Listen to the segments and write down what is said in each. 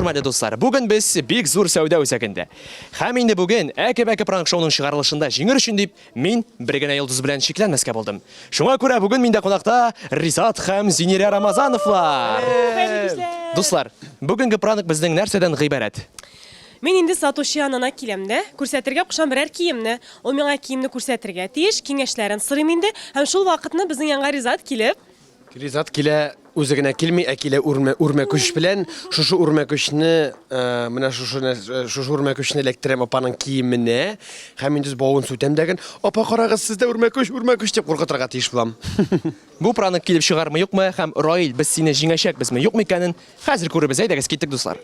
Hurmatli dostlar, bugün biz big zor сәүдә үзәгендә. Һәм инде бүген әкебәке пранк шоуның чыгарылышында җиңер өчен дип мин бер генә йолдыз белән шикләнмәскә булдым. Шуңа күрә бүген миндә кунакта Ризат һәм Зинирә Рамазановлар. Дуслар, бүгенге пранк безнең нәрсәдән гыйбарәт? Мен инде сатучы янына киләм дә, күрсәтергә кушам берәр киемне. Ул миңа киемне күрсәтергә тиеш, киңәшләрен сорыйм инде. Һәм шул вакытны безнең янга Ризат килеп, Ризат килә үзегенә килми, килә үрмә көч белән, шушы үрмә көчне, менә шушы үрмә көчне эләктерәм апаның киеменә, һәм инде бавын сүтәм дигән, апа карагыз, сездә үрмә көч дип куркытырга тиеш булам. Бу пранк килеп чыгармы юкмы һәм Раил без сине җиңәчәкбезме юкмы икәнен хәзер күребез. Әйдәгез киттек дуслар.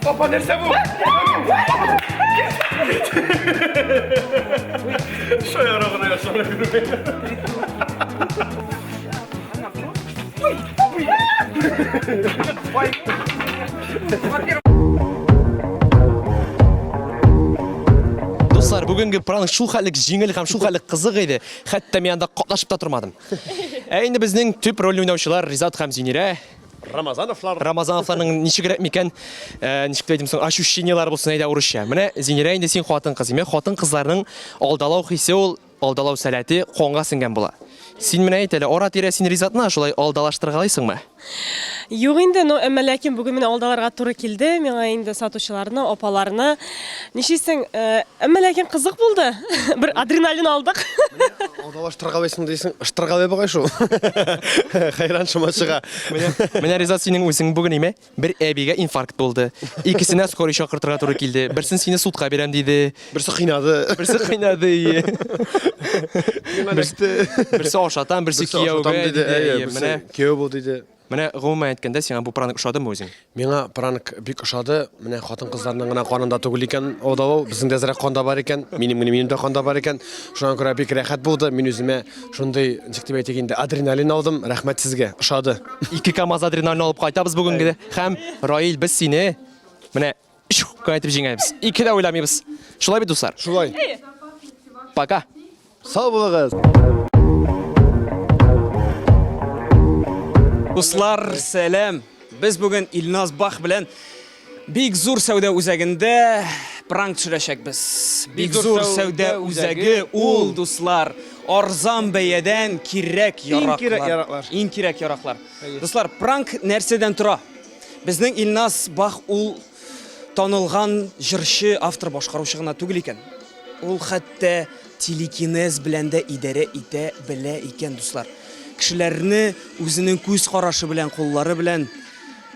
Papa nerede bu? Şu yarağına yaşamına yürümeyin. Дуслар, бүгенге пранк шул хәллек җиңел һәм шул хәллек кызык иде. Хәтта мин анда катнашып та тормадым. Инде безнең төп роль уйнаучылар Ризат һәм Зинирә. Рамазановларның ничегрәк микән, ничек дип әйтим соң, ощущениялар булсын әйдә урысча. Менә Зинирә инде син хатын кыз, хатын кызларның алдалау хисе ул, алдалау сәләте канга сеңгән була. Син менә әйт әле, ара-тирә син Ризатны шулай алдалаштыргалыйсыңмы? юк инде, но әмма ләкин бүген менә алдаларга туры килде. Миңа инде сатучыларны, апаларны. Ничисең, әмма ләкин кызык булды. Бер адреналин алдык. Алдалаштырга бесең дисең, ыштырга бе бугай шу. Хайран шума чыга. Менә Ризат синең үзең бүген име? Бер әбигә инфаркт булды. Икесенә скорый чакыртырга туры килде. Берсен сине судка бирәм диде. Берсе кыйнады. Берсе ашатам, берсе кияүгә диде. Менә кияү булды диде. Менә гомумән әйткәндә сиңа бу пранк ошадымы үзең? Миңа пранк бик ошады. Менә хатын кызларның гына канында түгел икән, одавы безнең дә зрә канда бар икән, минем дә канда бар икән. Шуңа күрә бик рәхәт булды. Мин үземә шундый, ничек дип әйтик инде, адреналин алдым. Рәхмәт сезгә. Ошады. 2 КАМАЗ адреналин алып кайтабыз бүгенгедә. Һәм Раил без сине менә кайтып җиңәбез. 2 дә уйламыйбыз. Шулай бит дуслар? Шулай. Пока. Сау булыгыз. Дуслар, сәлам. Без бүген Илназ Бах белән бик зур сәүдә үзәгендә пранк төшерәчәкбез. Бик зур сәүдә үзәге ул, дуслар. Арзан бәядән кирәк яраклар. Иң кирәк яраклар. Дуслар, пранк нәрсәдән тора? Безнең Илназ Бах ул танылган җырчы, автор, башкаручы гына түгел икән. Ул хәтта телекинез белән дә идарә итә белә икән, дуслар. Кешеләрне үзенең күз карашы белән, куллары белән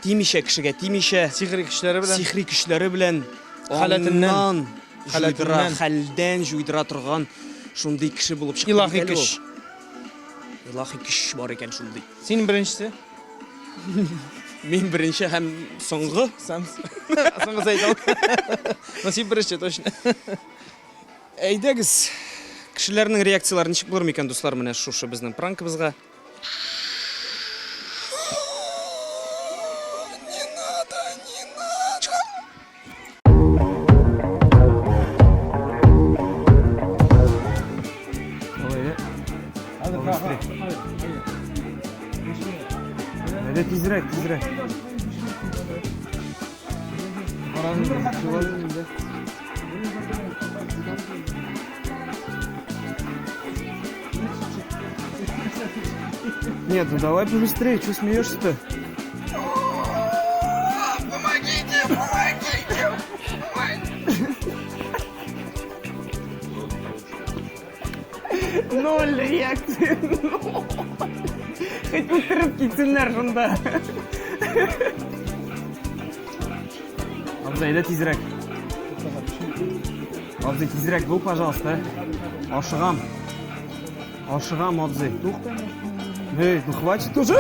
тимеше кешегә тимеше Сихри кешеләре белән. сихри көчләре белән Халәтеннән. аңнан жуйдыра, Халәтеннән. хәлдән жуйдыра торган шундый кеше булып чыкты. Илаһи бит әле ул. көч. Илаһи көч бар икән шундый. Син беренчесе. Мин беренче һәм соңгы. Сам. Соңгы әйтәм. Но син беренче точно. Әйдәгез. Кешеләрнең реакциялары ничек булыр микән, дуслар, менә шушы безнең пранкыбызга? Тизрәк. Нет, ну давай побыстрее, что смеешься-то? Ноль реакции. Хоть быстрее китсеннәр шунда. Абзай, да тизрәк. Абзай, тизрәк бул, пожалуйста. Ашыгам. Ашыгам, абзай. Эй, ну хватит уже.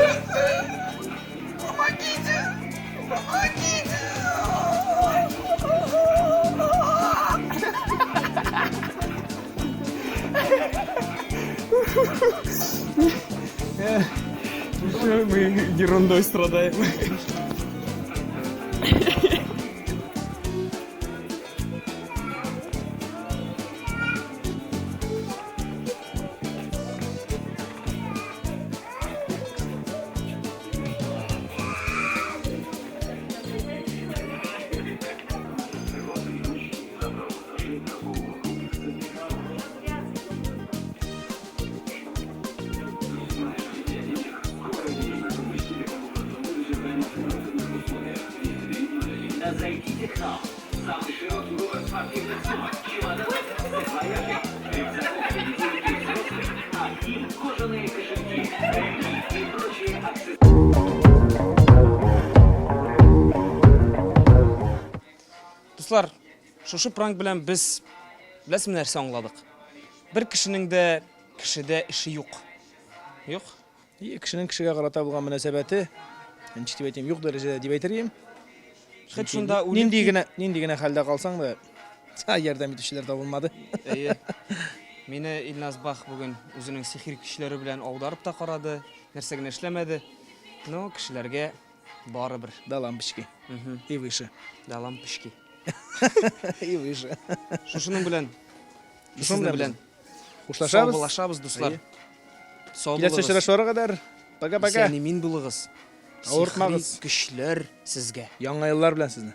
Мы ерундой страдаем. Дуслар, шушы пранк белән без беләсезме нәрсә аңладык? Бер кешенең дә кешедә эше юк. Юк? Кешенең кешегә карата булган мөнәсәбәте, ничек дип әйтим, юк дәрәҗәдә дип әйтергә. Хәт шунда Нинди генә хәлдә калсаң да, ярдәм итүчеләр табылмады. Әйе. Мине Илназ Бах бүген үзенең сихир көчләре белән аударып та карады, нәрсә генә эшләмәде. Но кешеләргә барыбер. Да лампочки. И выше. Да лампочки. И выше. Шушының белән Шуның белән хушлашабыз. хушлашабыз. Саубулашабыз, дуслар. Сау Киләсе булыгыз. очрашуларга кадәр. Пока-пока. Сәни мин булыгыз. Авыртмагыз. Сихри көчләр сезгә. Яңа еллар белән сезне.